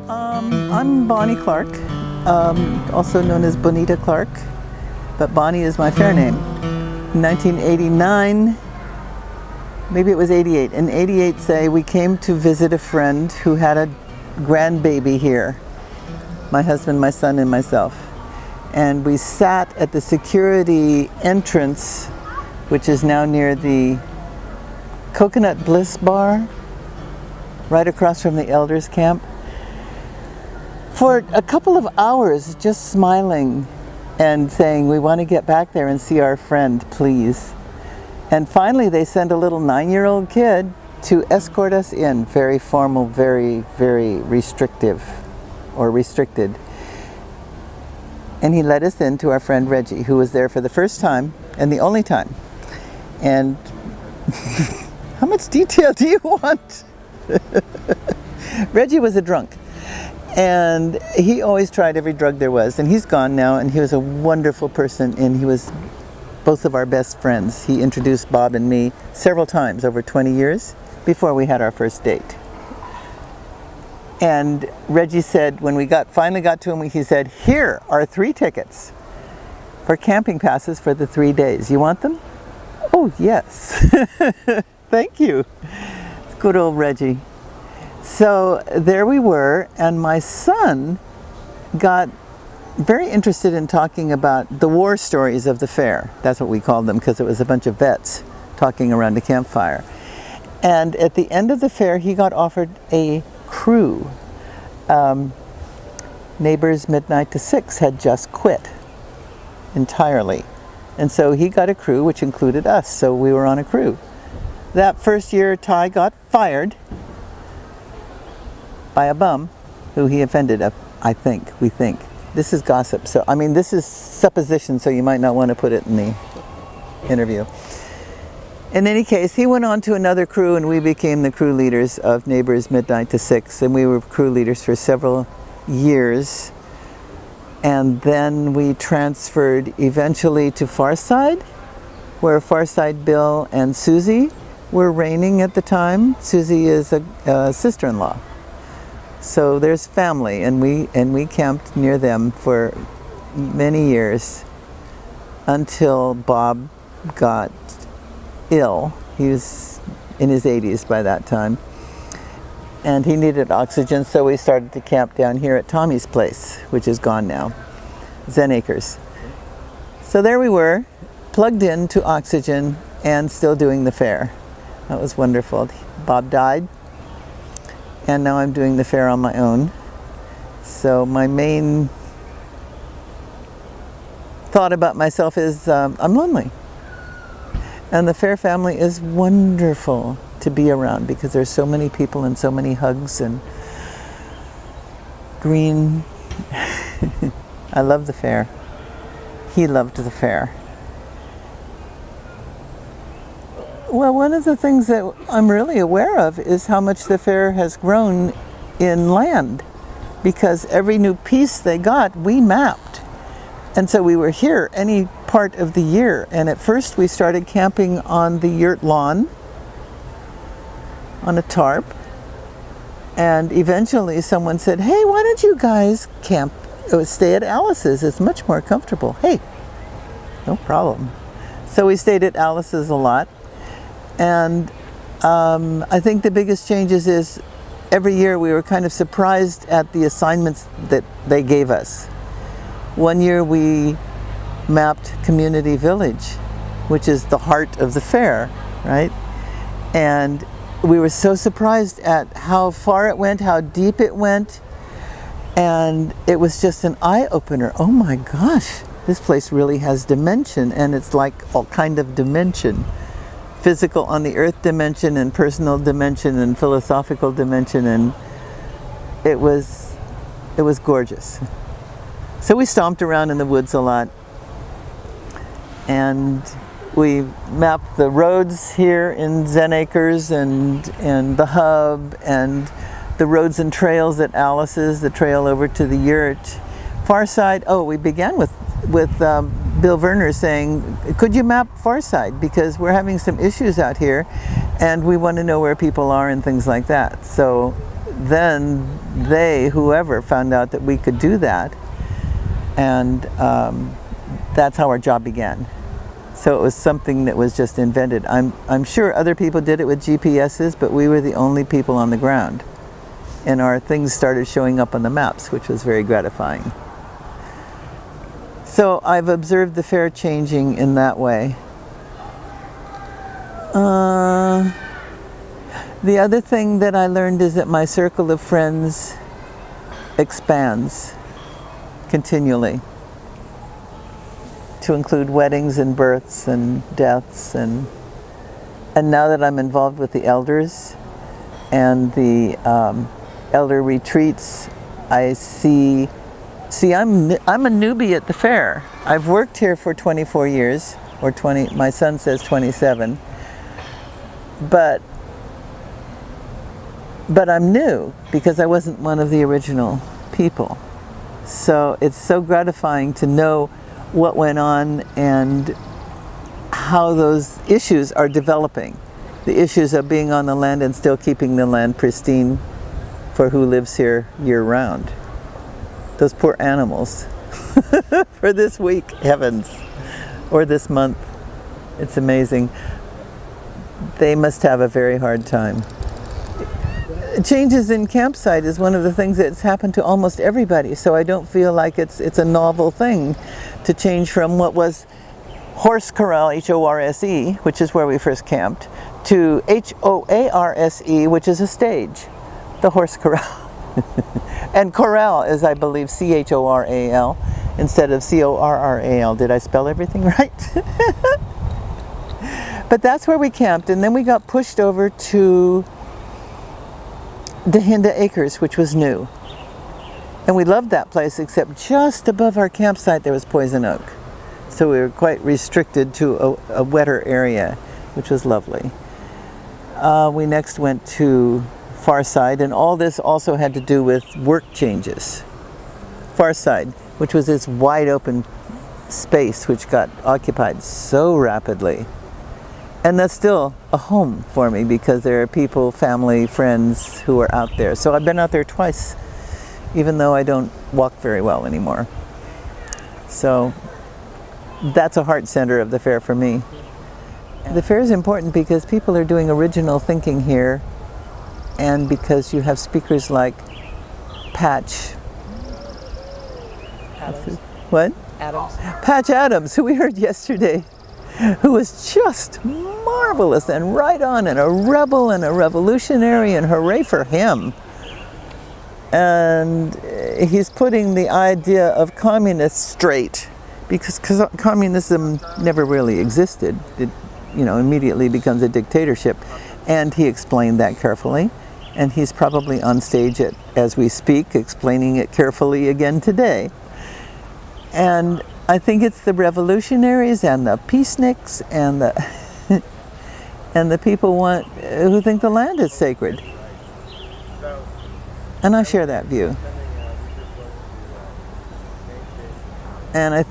I'm Bonnie Clarke, also known as Bonita Clarke, but Bonnie is my fair name. In 1989, maybe it was 88, in 88 say, we came to visit a friend who had a grandbaby here, my husband, my son, and myself. And we sat at the security entrance, which is now near the Coconut Bliss Bar, right across from the Elders Camp, for a couple of hours just smiling and saying, we want to get back there and see our friend, please. And finally they sent a little 9-year-old kid to escort us in. Very formal, very, very restrictive, or restricted. And he led us in to our friend Reggie, who was there for the first time and the only time. And how much detail do you want? Reggie was a drunk. And he always tried every drug there was, and he's gone now, and he was a wonderful person, and he was both of our best friends. He introduced Bob and me several times over 20 years before we had our first date. And Reggie said, when we finally got to him, he said, here are 3 tickets for camping passes for the 3 days. You want them? Oh, yes. Thank you. Good old Reggie. So there we were, and my son got very interested in talking about the war stories of the fair. That's what we called them, because it was a bunch of vets talking around a campfire. And at the end of the fair, he got offered a crew. Neighbors Midnight to 6 had just quit entirely. And so he got a crew, which included us, so we were on a crew. That first year, Ty got fired by a bum who he offended, we think. This is gossip, so I mean this is supposition, so you might not want to put it in the interview. In any case, he went on to another crew, and we became the crew leaders of Neighbors Midnight to 6, and we were crew leaders for several years. And then we transferred eventually to Farside, where Farside Bill and Susie were reigning at the time. Susie is a sister-in-law. So there's family, and we camped near them for many years until Bob got ill. He was in his 80s by that time, and he needed oxygen, so we started to camp down here at Tommy's place, which is gone now, Zen Acres. So there we were, plugged in to oxygen and still doing the fair. That was wonderful. Bob died, and now I'm doing the fair on my own. So my main thought about myself is I'm lonely. And the fair family is wonderful to be around because there's so many people and so many hugs and green. I love the fair. He loved the fair. Well, one of the things that I'm really aware of is how much the fair has grown in land, because every new piece they got, we mapped. And so we were here any part of the year. And at first we started camping on the yurt lawn, on a tarp. And eventually someone said, hey, why don't you guys stay at Alice's? It's much more comfortable. Hey, no problem. So we stayed at Alice's a lot. And I think the biggest changes is every year we were kind of surprised at the assignments that they gave us. One year we mapped Community Village, which is the heart of the fair, right? And we were so surprised at how far it went, how deep it went, and it was just an eye-opener. Oh my gosh, this place really has dimension, and it's like all kind of dimension. Physical on the earth dimension, and personal dimension, and philosophical dimension, and it was gorgeous. So we stomped around in the woods a lot, and we mapped the roads here in Zen Acres and the hub, and the roads and trails at Alice's, the trail over to the yurt. Farside, we began with Bill Werner saying, could you map Farside? Because we're having some issues out here and we want to know where people are and things like that. So then whoever found out that we could do that, and that's how our job began. So it was something that was just invented. I'm sure other people did it with GPSs, but we were the only people on the ground. And our things started showing up on the maps, which was very gratifying. So I've observed the fair changing in that way. The other thing that I learned is that my circle of friends expands continually to include weddings and births and deaths, and now that I'm involved with the elders and the elder retreats, I see I'm a newbie at the fair. I've worked here for 24 years, or 20, my son says 27, but I'm new because I wasn't one of the original people. So it's so gratifying to know what went on and how those issues are developing. The issues of being on the land and still keeping the land pristine for who lives here year-round. Those poor animals for this week, heavens, or this month. It's amazing. They must have a very hard time. Changes in campsite is one of the things that's happened to almost everybody, so I don't feel like it's a novel thing to change from what was horse corral, H-O-R-S-E, which is where we first camped, to H-O-A-R-S-E, which is a stage, the horse corral. And corral is, I believe, C-H-O-R-A-L instead of C-O-R-R-A-L. Did I spell everything right? But that's where we camped, and then we got pushed over to Dahinda Acres, which was new. And we loved that place, except just above our campsite there was poison oak. So we were quite restricted to a wetter area, which was lovely. We next went to Farside, and all this also had to do with work changes. Farside, which was this wide open space which got occupied so rapidly. And that's still a home for me because there are people, family, friends who are out there. So I've been out there twice, even though I don't walk very well anymore. So that's a heart center of the fair for me. The fair is important because people are doing original thinking here, and because you have speakers like Patch. Adams. What? Adams. Patch Adams, who we heard yesterday, who was just marvelous and right on, and a rebel and a revolutionary, and hooray for him. And he's putting the idea of communists straight, because communism never really existed. It, immediately becomes a dictatorship. And he explained that carefully. And he's probably on stage as we speak, explaining it carefully again today. And I think it's the revolutionaries and the peaceniks and the and the people who think the land is sacred. And I share that view. And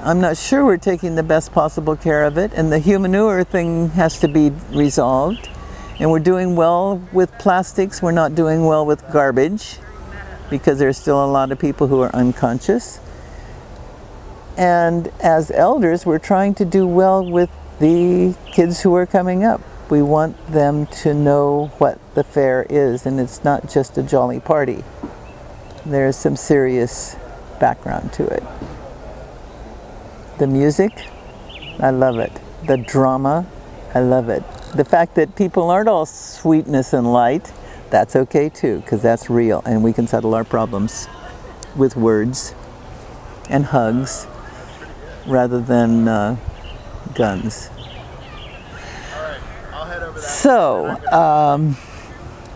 I'm not sure we're taking the best possible care of it, and the humanure thing has to be resolved. And we're doing well with plastics. We're not doing well with garbage because there's still a lot of people who are unconscious. And as elders, we're trying to do well with the kids who are coming up. We want them to know what the fair is, and it's not just a jolly party. There's some serious background to it. The music, I love it. The drama, I love it. The fact that people aren't all sweetness and light, that's okay too, because that's real, and we can settle our problems with words and hugs rather than guns. So,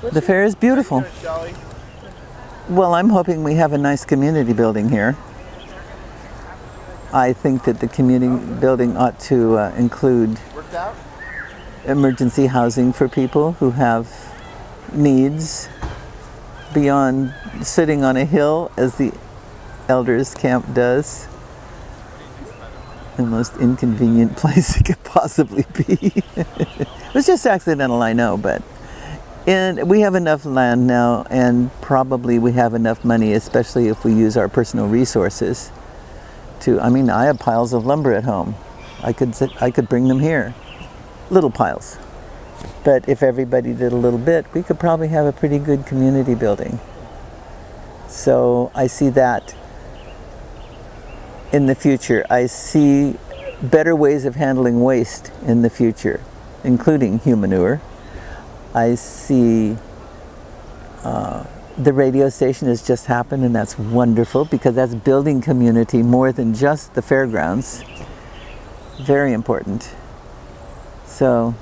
the fair is beautiful. Well, I'm hoping we have a nice community building here. I think that the community building ought to include emergency housing for people who have needs beyond sitting on a hill, as the elders camp does. The most inconvenient place it could possibly be. It was just accidental, I know, but And we have enough land now, and probably we have enough money, especially if we use our personal resources. I mean, I have piles of lumber at home. I could bring them here, little piles. But if everybody did a little bit, we could probably have a pretty good community building. So I see that in the future. I see better ways of handling waste in the future, including humanure. I see the radio station has just happened, and that's wonderful because that's building community more than just the fairgrounds. Very important. So,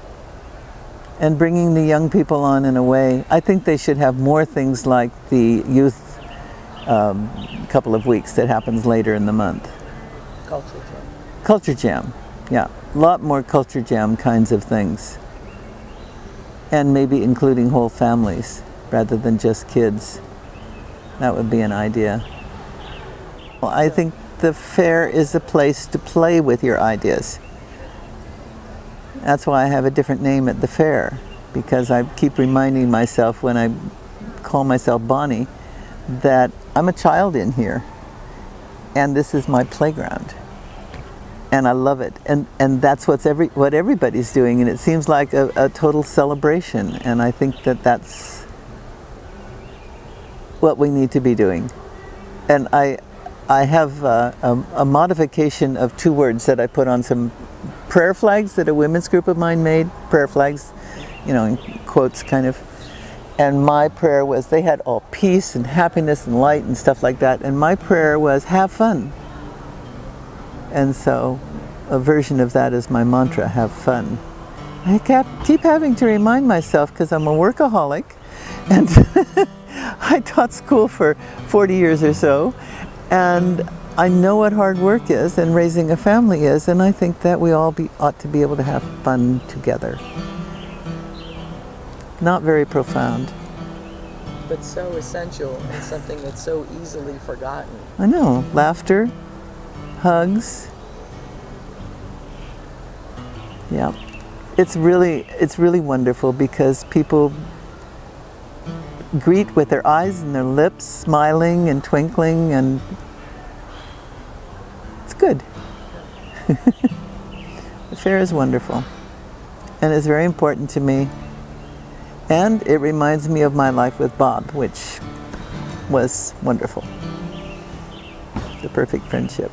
and bringing the young people on in a way, I think they should have more things like the youth couple of weeks that happens later in the month. Culture Jam. Culture Jam, yeah. A lot more Culture Jam kinds of things. And maybe including whole families rather than just kids. That would be an idea. Well, I think the fair is a place to play with your ideas. That's why I have a different name at the fair, because I keep reminding myself when I call myself Bonnie that I'm a child in here and this is my playground. And I love it, and that's what everybody's doing, and it seems like a total celebration. And I think that's what we need to be doing. And I have a modification of 2 words that I put on some prayer flags that a women's group of mine made. Prayer flags, you know, in quotes kind of. And my prayer was, they had all peace and happiness and light and stuff like that. And my prayer was, have fun. And so a version of that is my mantra, have fun. I keep having to remind myself because I'm a workaholic, and I taught school for 40 years or so, and I know what hard work is and raising a family is, and I think that we all ought to be able to have fun together. Not very profound. But so essential, and something that's so easily forgotten. I know. Laughter, hugs. Yeah. It's really wonderful because people greet with their eyes and their lips, smiling and twinkling, and it's good. The fair is wonderful and it's very important to me. And it reminds me of my life with Bob, which was wonderful. The perfect friendship.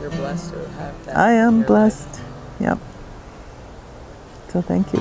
You're blessed to have that. I am blessed. Yep. So thank you.